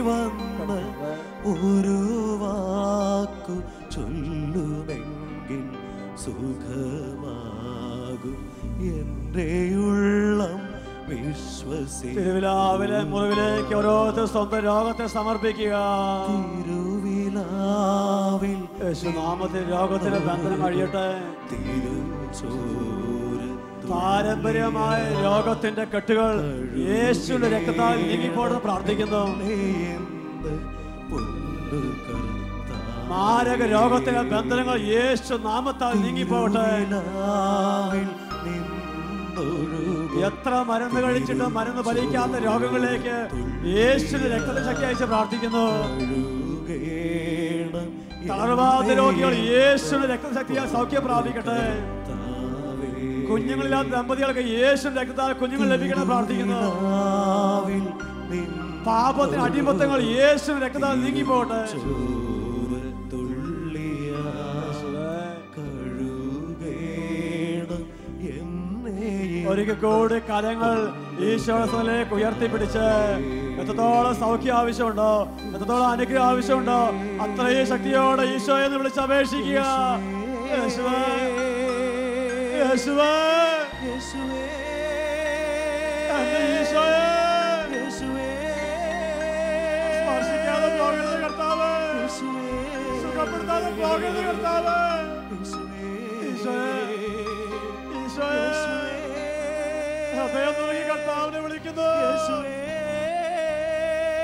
വന്ന് ഒരു വാക്കു ചൊല്ലുമെങ്കിൽ സുഖമാകും എൻ്റെ ഉള്ളം വിശ്വസി. തിരുവിലാവിലെ മുറിവിലേക്ക് ഓരോരുത്തർ സ്വന്തം രോഗത്തെ സമർപ്പിക്കുക. തിരുവിലാവിൽ യേശുനാമത്തിൽ രോഗത്തിന്റെ ബന്ധനം കഴിയട്ടെ. പാരമ്പര്യമായ രോഗത്തിന്റെ കെട്ടുകൾ യേശുവിന്റെ രക്തത്താൽ നീങ്ങിപ്പോണെന്ന് പ്രാർത്ഥിക്കുന്നു. മാരക രോഗത്തിന്റെ ബന്ധനങ്ങൾ യേശു നാമത്താൽ നീങ്ങിപ്പോകട്ടെ. എത്ര മരുന്ന് കഴിച്ചിട്ടും മരുന്ന് ഫലിക്കാത്ത രോഗങ്ങളിലേക്ക് യേശുവിന്റെ രക്തത്തെ ശക്തി അയച്ച് പ്രാർത്ഥിക്കുന്നു. തളർവാദ രോഗികൾ യേശുവിന്റെ രക്തശക്തിയാൽ സൗഖ്യം പ്രാപിക്കട്ടെ. കുഞ്ഞുങ്ങളില്ലാത്ത ദമ്പതികൾക്ക് യേശുവിന്റെ രക്തത്താൽ കുഞ്ഞുങ്ങൾ ലഭിക്കണം പ്രാർത്ഥിക്കുന്നു. പാപത്തിന് അടിമത്തങ്ങൾ യേശുവിന്റെ രക്തത്താൽ നീങ്ങിപ്പോട്ടെ. ഒരിക്കൽ കൂടി കരങ്ങൾ ഈശോയിലേക്ക് ഉയർത്തിപ്പിടിച്ച് എത്രത്തോളം സൗഖ്യം ആവശ്യമുണ്ടോ, എത്രത്തോളം അനുഗ്രഹം ആവശ്യമുണ്ടോ അത്രയും ശക്തിയോടെ ഈശോയെ എന്ന് വിളിച്ച് അപേക്ഷിക്കുക. യേശുവേ, യേശുവേ, എന്റെ ഈശോയെ, സ്പർശിക്കാതെ പോകരുത് കർത്താവ്, സുഖപ്പെടുത്താതെ പോകരുത് കർത്താവ്. ഈശോയെ, ഈശോയെ, ഹൃദയം നൽകി കർത്താവിനെ വിളിക്കുന്നു.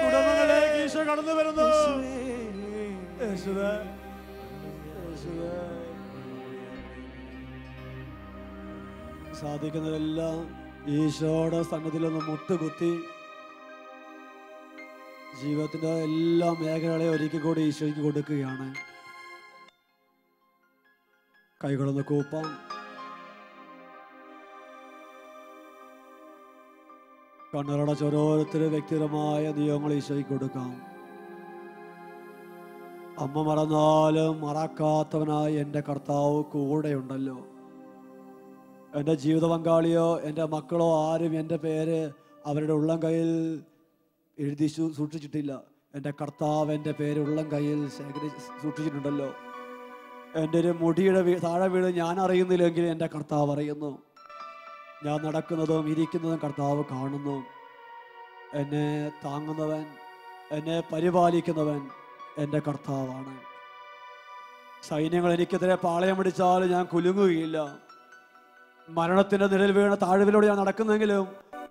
കുടുംബങ്ങളിലേക്ക് ഈശോ കടന്നു വരുന്നു. യേശുവേ, യേശുവേ. സാധിക്കുന്നതെല്ലാം ഈശോയുടെ സന്നിധിയിൽ ഒന്ന് മുട്ടുകുത്തി ജീവിതത്തിന്റെ എല്ലാ മേഖലകളെയും ഒരിക്കൽ കൂടി ഈശോയ്ക്ക് കൊടുക്കുകയാണ്. കൈകളൊന്ന് കൂപ്പാം. കണ്ണുകളടച്ച് ഓരോരുത്തരും വ്യക്തിപരമായ നിയമങ്ങൾ ഈശോയ്ക്ക് കൊടുക്കാം. അമ്മ മറന്നാലും മറക്കാത്തവനായി എൻ്റെ കർത്താവ് കൂടെയുണ്ടല്ലോ. എൻ്റെ ജീവിത പങ്കാളിയോ എൻ്റെ മക്കളോ ആരും എൻ്റെ പേര് അവരുടെ ഉള്ളം കയ്യിൽ എഴുതി സൂക്ഷിച്ചിട്ടില്ല. എൻ്റെ കർത്താവ് എൻ്റെ പേര് ഉള്ളം കയ്യിൽ സൂക്ഷിച്ചിട്ടുണ്ടല്ലോ. എൻ്റെ ഒരു മുടിയുടെ താഴെ വീട് ഞാൻ അറിയുന്നില്ലെങ്കിൽ എൻ്റെ കർത്താവ് അറിയുന്നു. ഞാൻ നടക്കുന്നതും ഇരിക്കുന്നതും കർത്താവ് കാണുന്നു. എന്നെ താങ്ങുന്നവൻ, എന്നെ പരിപാലിക്കുന്നവൻ എൻ്റെ കർത്താവാണ്. സൈന്യങ്ങൾ എനിക്കെതിരെ പാളയം പിടിച്ചാലും ഞാൻ കുലുങ്ങുകയില്ല. മരണത്തിൻ്റെ നിഴൽ വീണ താഴ്വിലൂടെ ഞാൻ നടക്കുന്നെങ്കിലും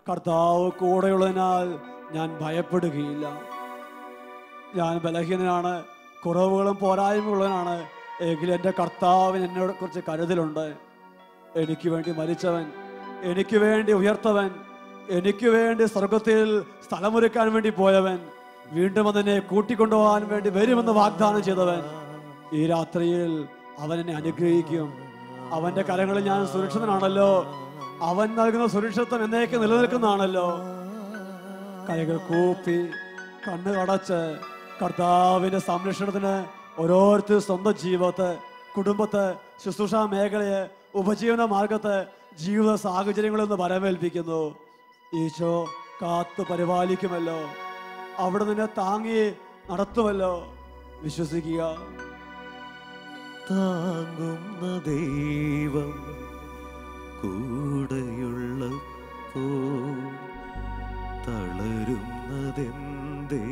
കർത്താവ് കൂടെയുള്ളതിനാൽ ഞാൻ ഭയപ്പെടുകയില്ല. ഞാൻ ബലഹീനനാണ്, കുറവുകളും പോരായ്മയുള്ളവനാണ്. എങ്കിലും എൻ്റെ കർത്താവിന് എന്നോട് കുറിച്ച് കരുതലുണ്ട്. എനിക്ക് വേണ്ടി മരിച്ചവൻ, എനിക്ക് വേണ്ടി ഉയർത്തവൻ, എനിക്ക് വേണ്ടി സ്വർഗത്തിൽ സ്ഥലമൊരുക്കാൻ വേണ്ടി പോയവൻ, വീണ്ടും അതെന്നെ കൂട്ടിക്കൊണ്ടുപോകാൻ വേണ്ടി വരുമെന്ന് വാഗ്ദാനം ചെയ്തവൻ, ഈ രാത്രിയിൽ അവൻ എന്നെ അനുഗ്രഹിക്കും. അവന്റെ കരങ്ങളിൽ ഞാൻ സുരക്ഷിതനാണല്ലോ. അവൻ നൽകുന്ന സുരക്ഷിതത്വം എന്നേക്ക് നിലനിൽക്കുന്നതാണല്ലോ. കൈകൾ കൂപ്പി കണ്ണ് അടച്ച് കർത്താവിന്റെ സംരക്ഷണത്തിന് ഓരോരുത്തരും സ്വന്തം ജീവിതത്തെ, കുടുംബത്തെ, ശുശ്രൂഷ മേഖലയെ, ഉപജീവന മാർഗത്തെ, ജീവിത സാഹചര്യങ്ങളിൽ നിന്ന് വരവേൽപ്പിക്കുന്നു. ഈശോ കാത്തു പരിപാലിക്കുമല്ലോ. അവിടെ നിന്നെ താങ്ങി നടത്തുമല്ലോ. വിശ്വസിക്കുക. താങ്ങുന്ന ദൈവം കൂടെയുള്ളപ്പോ തളരുന്നതെന്തേ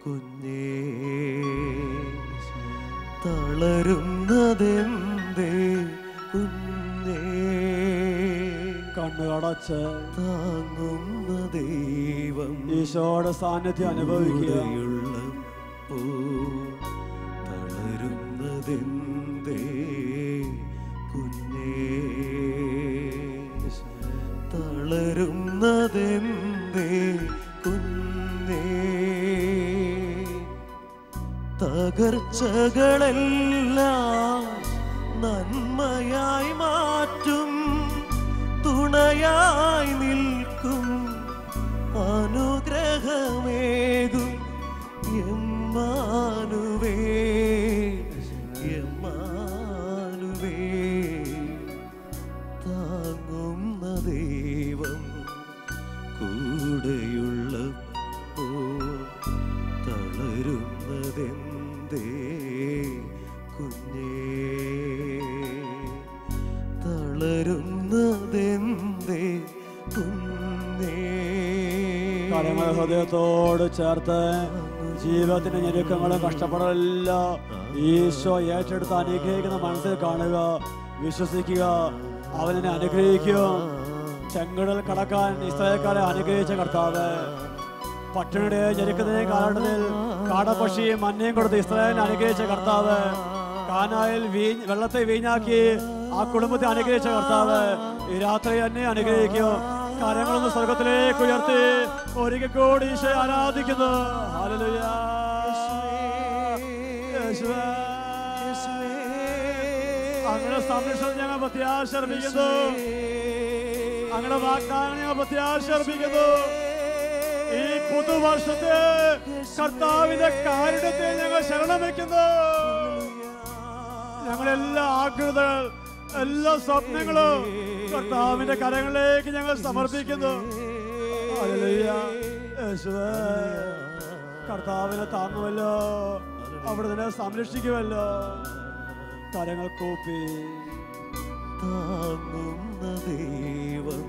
കുഞ്ഞേ, തളരുന്നതെന്തേ കുഞ്ഞേ. കണ്ണ് അടച്ച് താങ്ങുന്ന ദൈവം ഈശോയുടെ സാന്നിധ്യം അനുഭവിക്കുക. തളരുന്നതെന്തേ കുഞ്ഞേ, തളരുന്നതെന്തേ കുഞ്ഞേ. തകർച്ചകളെല്ലാം താങ്ങുന്ന ദൈവം കൂടെയുള്ളപ്പോ തളരുന്നതെന്തേ കുഞ്ഞേ, തളരുന്നതെന്തേ കുഞ്ഞേ. കരങ്ങൾ ഹൃദയത്തോട് ചേർത്ത് ജീവിതത്തിന്റെ ഞെരുക്കങ്ങളും കഷ്ടപ്പെടലെല്ലാം ഈശോ ഏറ്റെടുത്ത് അനുഗ്രഹിക്കുന്ന മനസ്സിൽ കാണുക, വിശ്വസിക്കുക. അവനെ അനുഗ്രഹിക്കും. ചെങ്കടൽ കടക്കാൻ ഇസ്രായേൽക്കാരെ അനുഗ്രഹിച്ച കർത്താവ്, പട്ടിണിയുടെ ഞെരുക്കത്തിന്റെയും കാലഘട്ടത്തിൽ കാടപ്പക്ഷിയും മഞ്ഞയും കൊടുത്ത് ഇസ്രായേലിനെ അനുഗ്രഹിച്ച കർത്താവ്, കാനായിൽ വെള്ളത്തെ വീഞ്ഞാക്കി ആ കുടുംബത്തെ അനുഗ്രഹിച്ച കർത്താവ് ഈ രാത്രി എന്നെ അനുഗ്രഹിക്കും. കരങ്ങളൊന്ന് സ്വർഗത്തിലേക്ക് ഉയർത്തി ഒരിക്കൽ കൂടി ഈശോയെ ആരാധിക്കുന്നു. ഹല്ലേലൂയ. യേശുവേ, അങ്ങനെ സംരക്ഷണം ഞങ്ങൾ പ്രത്യാശ അർപ്പിക്കുന്നു. അങ്ങനെ വാഗ്ദാനം ഞങ്ങൾ പ്രത്യാശ അർപ്പിക്കുന്നു. ഈ പുതുവർഷത്തെ കർത്താവിന്റെ കാരുണ്യത്തിൽ ഞങ്ങൾ ശരണം വയ്ക്കുന്നു. ഞങ്ങളെല്ലാ ആഗ്രഹങ്ങൾ, എല്ലാ സ്വപ്നങ്ങളും കർത്താവിന്റെ കരങ്ങളിലേക്ക് ഞങ്ങൾ സമർപ്പിക്കുന്നു. ഹല്ലേലൂയ. യേശുവേ, കർത്താവിനെ താങ്ങുമല്ലോ, അവിടെ തന്നെ സംരക്ഷിക്കുമല്ലോ. കരങ്ങൾ കൂപ്പി താങ്ങുന്ന ദൈവം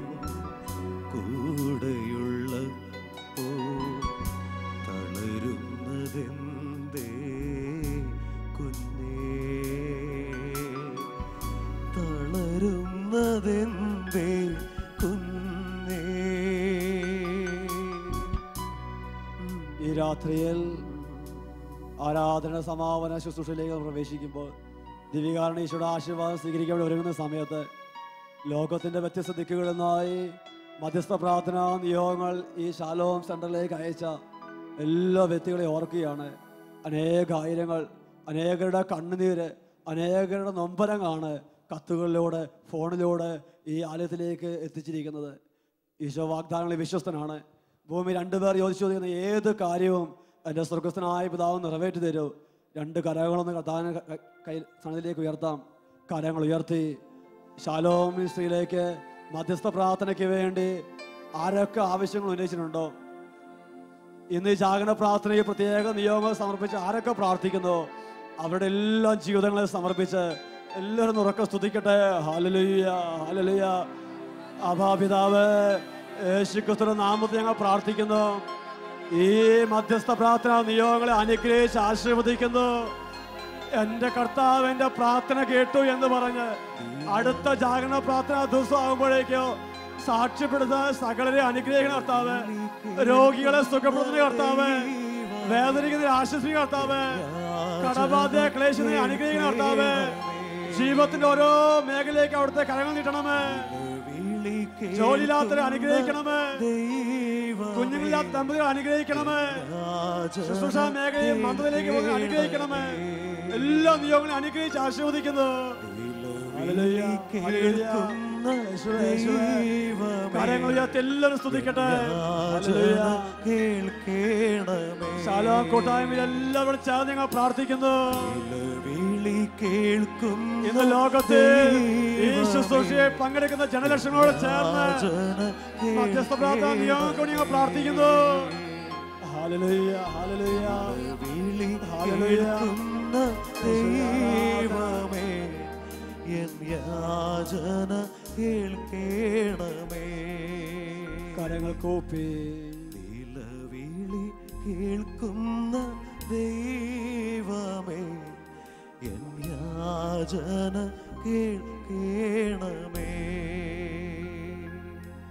കൂടെയുള്ളപ്പോ തളരുന്നതെന്തേ കുഞ്ഞേ, തളരുന്നതെന്തേ കുഞ്ഞേ. ഈ രാത്രിയിൽ ആരാധന സമാപന ശുശ്രൂഷയിലേക്ക് പ്രവേശിക്കുമ്പോൾ ദിവ്യകാരണ ഈശോയുടെ ആശീർവാദം സ്വീകരിക്കാൻ ഒരുങ്ങുന്ന സമയത്ത് ലോകത്തിൻ്റെ വ്യത്യസ്ത ദിക്കുകളിൽ നിന്നായി മധ്യസ്ഥ പ്രാർത്ഥനാ നിയോഗങ്ങൾ ഈ ശാലോം സെൻ്ററിലേക്ക് അയച്ച എല്ലാ വ്യക്തികളെയും ഓർക്കുകയാണ്. അനേകായിരങ്ങൾ, അനേകരുടെ കണ്ണുനീര്, അനേകരുടെ നൊമ്പരങ്ങളാണ് കത്തുകളിലൂടെ, ഫോണിലൂടെ ഈ ആലയത്തിലേക്ക് എത്തിച്ചിരിക്കുന്നത്. ഈശോ വാഗ്ദാനങ്ങളിൽ വിശ്വസ്തനാണ്. ഭൂമി രണ്ടുപേർ ചോദിക്കുന്ന ഏത് കാര്യവും എൻ്റെ സ്വർഗസ്ഥനായ പിതാവ് നിറവേറ്റി തരൂ. രണ്ട് കരങ്ങളൊന്ന് കർത്താവിന് കൈ സന്നിധിയിലേക്ക് ഉയർത്താം. കരങ്ങൾ ഉയർത്തി ശാലോം മിനിസ്ട്രിയിലേക്ക് മധ്യസ്ഥ പ്രാർത്ഥനയ്ക്ക് വേണ്ടി ആരൊക്കെ ആവശ്യങ്ങൾ ഉന്നയിച്ചിട്ടുണ്ടോ, ഇന്ന് ഈ ജാഗരണ പ്രാർത്ഥനയിൽ പ്രത്യേക നിയോഗങ്ങൾ സമർപ്പിച്ച് ആരൊക്കെ പ്രാർത്ഥിക്കുന്നു, അവരുടെ എല്ലാ ജീവിതങ്ങളെ സമർപ്പിച്ച് എല്ലാവരും ഉറക്കെ സ്തുതിക്കട്ടെ. Hallelujah, hallelujah. അഭാപിതാവ് യേശുക്രിസ്തുവിന്റെ നാമത്തിൽ ഞങ്ങൾ പ്രാർത്ഥിക്കുന്നു. ഈ മധ്യസ്ഥ പ്രാർത്ഥന നിയോഗങ്ങളെ അനുഗ്രഹിച്ച് ആശീർവദിക്കുന്നു. എൻ്റെ കർത്താവ് എൻ്റെ പ്രാർത്ഥന കേട്ടു എന്ന് പറഞ്ഞ് അടുത്ത ജാഗരണ പ്രാർത്ഥന ദിവസം ആകുമ്പോഴേക്കോ സാക്ഷ്യപ്പെടുന്ന സകലരെ അനുഗ്രഹിക്കുന്ന കർത്താവ്, രോഗികളെ സുഖപ്പെടുത്തുന്ന കർത്താവ്, വേദനിക്കുന്നതിനെ ആശ്വസിക്കുന്ന കർത്താവ്, കടബാധ്യ ക്ലേശത്തിനെ അനുഗ്രഹിക്കുന്ന കർത്താവ്, ജീവിതത്തിന്റെ ഓരോ മേഖലയിലേക്ക് അവിടുത്തെ കരങ്ങൾ നീട്ടണമേ. ജോലിയില്ലാത്തവരെ അനുഗ്രഹിക്കണമേ, കുഞ്ഞുങ്ങളില്ലാത്ത ദമ്പതികളെ അനുഗ്രഹിക്കണമേ, ശുശ്രൂഷ മേഖലയും മന്ത്രത്തിലേക്ക് അനുഗ്രഹിക്കണമേ. എല്ലാ നിയോഗങ്ങളും അനുഗ്രഹിച്ച് ആശീർവദിക്കുന്നു. കാര്യങ്ങൾ എല്ലാവരും സ്തുതിക്കട്ടെ. ശാലോം കൂട്ടായ്മയിൽ എല്ലാവരും ചേർന്ന് ഞങ്ങൾ പ്രാർത്ഥിക്കുന്നു. ഇന്ന് ലോകത്തെ ഈ ശുശ്രൂഷയെ പങ്കെടുക്കുന്ന ജനലക്ഷങ്ങളോട് ചേർന്ന് മധ്യസ്ഥ പ്രാർത്ഥന നിയോഗം ഞങ്ങൾ പ്രാർത്ഥിക്കുന്നു. Hallelujah, hallelujah, hallelujah. ദൈവമേ എൻ യാചന കേൾക്കണമേ. കരങ്ങൾ കൂപ്പി നിലവിളി കേൾക്കുന്ന ദൈവമേ എൻ യാചന കേൾക്കണമേ.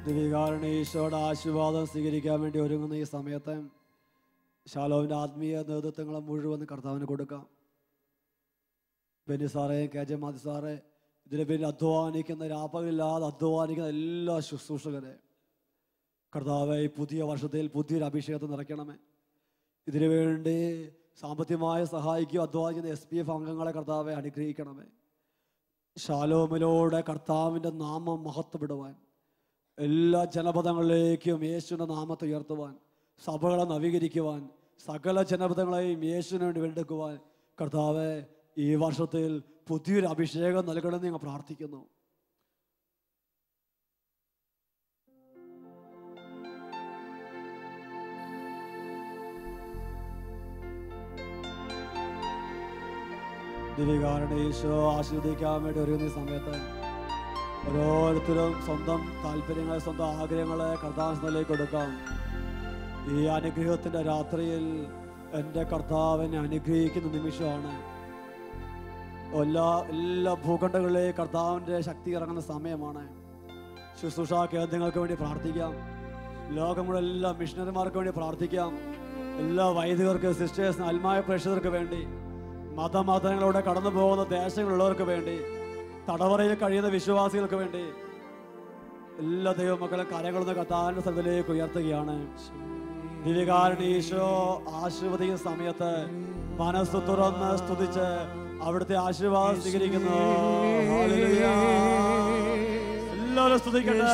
ദിവ്യകാരുണ്യ ഈശോയുടെ ആശീർവാദം സ്വീകരിക്കാൻ വേണ്ടി ഒരുങ്ങുന്ന ഈ സമയത്ത് ശാലോമിൻ്റെ ആത്മീയ നേതൃത്വങ്ങളെ മുഴുവൻ കർത്താവിന് കൊടുക്കാം. ബെന്നി സാറേ, കെ ജെ മാതി സാറേ, ഇതിന് പേരിൽ അധ്വാനിക്കുന്ന, രാപ്പകലില്ലാതെ അധ്വാനിക്കുന്ന എല്ലാ ശുശ്രൂഷകരെ കർത്താവെ ഈ പുതിയ വർഷത്തിൽ പുതിയൊരു അഭിഷേകത്തെ നിറയ്ക്കണമേ. ഇതിനു വേണ്ടി സാമ്പത്തികമായി സഹായിക്കുക അധ്വാനിക്കുന്ന SPF അംഗങ്ങളെ കർത്താവെ അനുഗ്രഹിക്കണമേ. ശാലോമിലൂടെ കർത്താവിൻ്റെ നാമം മഹത്വപ്പെടുവാൻ, എല്ലാ ജനപദങ്ങളിലേക്കും യേശുവിൻ്റെ നാമത്തെ ഉയർത്തുവാൻ, സഭകളെ നവീകരിക്കുവാൻ, സകല ജനപദങ്ങളെയും യേശുവിന് വേണ്ടി വീണ്ടെടുക്കുവാൻ കർത്താവെ ഈ വർഷത്തിൽ പുതിയൊരു അഭിഷേകം നൽകണമെന്ന് ഞങ്ങൾ പ്രാർത്ഥിക്കുന്നു. ദിവ്യകാരണ ഈശോ ആശീർവദിക്കാൻ വേണ്ടി ഒരുങ്ങുന്ന ഈ സമയത്ത് ഓരോരുത്തരും സ്വന്തം താല്പര്യങ്ങളെ, സ്വന്തം ആഗ്രഹങ്ങളെ കർത്താവിലേക്ക് കൊടുക്കാം. ഈ അനുഗ്രഹത്തിൻ്റെ രാത്രിയിൽ എൻ്റെ കർത്താവിനെ അനുഗ്രഹിക്കുന്ന നിമിഷമാണ്. എല്ലാ ഭൂഖണ്ഡങ്ങളിലെയും കർത്താവിൻ്റെ ശക്തി ഇറങ്ങുന്ന സമയമാണ്. ശുശ്രൂഷ കേന്ദ്രങ്ങൾക്ക് വേണ്ടി പ്രാർത്ഥിക്കാം. ലോകമുള്ള എല്ലാ മിഷണറിമാർക്ക് വേണ്ടി പ്രാർത്ഥിക്കാം. എല്ലാ വൈദികർക്ക്, സിസ്റ്റേഴ്സിന്, ആത്മായ പ്രേക്ഷകർക്ക് വേണ്ടി, മതങ്ങളിലൂടെ കടന്നു പോകുന്ന ദേശങ്ങളുള്ളവർക്ക് വേണ്ടി, തടവറയിൽ കഴിയുന്ന വിശ്വാസികൾക്ക് വേണ്ടി എല്ലാ ദൈവമക്കളും കരങ്ങളൊന്ന് കർത്താവിന്റെ സ്ഥലത്തിലേക്ക് ഉയർത്തുകയാണ്. ദിവ്യകാരുണ്യ ഈശോ ആശീർവദിക്കുന്ന സമയത്ത് മനസ്സ് തുറന്ന് സ്തുതിച്ച് അവിടുത്തെ ആശീർവാദം സ്വീകരിക്കുന്നു. ഹല്ലേലൂയ. എല്ലാവരും സ്തുതിക്കട്ടെ.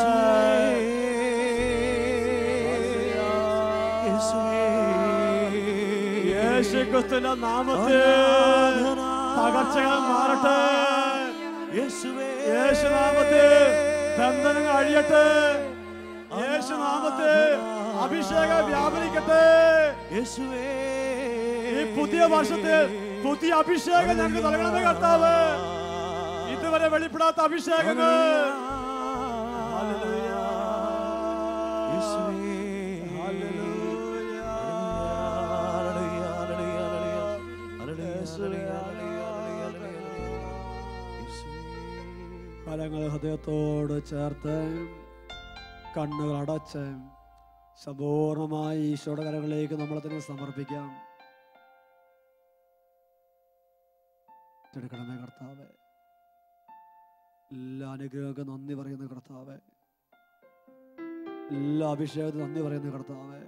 യേശുക്രിസ്തുവിന്റെ നാമത്തിൽ തകർച്ചകൾ മാറട്ടെ. യേശുനാമത്തിൽ ബന്ധനങ്ങൾ അഴിയട്ടെ. യേശുനാമത്തിൽ അഭിഷേകം വ്യാപരിക്കട്ടെ. ഈ പുതിയ വർഷത്തിൽ പുതിയ അഭിഷേകം ഞങ്ങൾക്ക് നൽകണമേ കർത്താവ്. ഇതുവരെ വെളിപ്പെടാത്ത അഭിഷേകങ്ങൾ. ഹല്ലേലൂയ. കരങ്ങൾ ഹൃദയത്തോട് ചേർത്ത് കണ്ണുകൾ അടച്ച് സമ്പൂർണമായി ഈശോയുടെ കരങ്ങളിലേക്ക് നമ്മളെ തന്നെ സമർപ്പിക്കാം. എടുക്കണമേ കർത്താവേ. എല്ലാ അനുഗ്രഹങ്ങൾക്കും നന്ദി പറയുന്ന കർത്താവേ. എല്ലാ അഭിഷേകത്തിനും നന്ദി പറയുന്ന കർത്താവേ.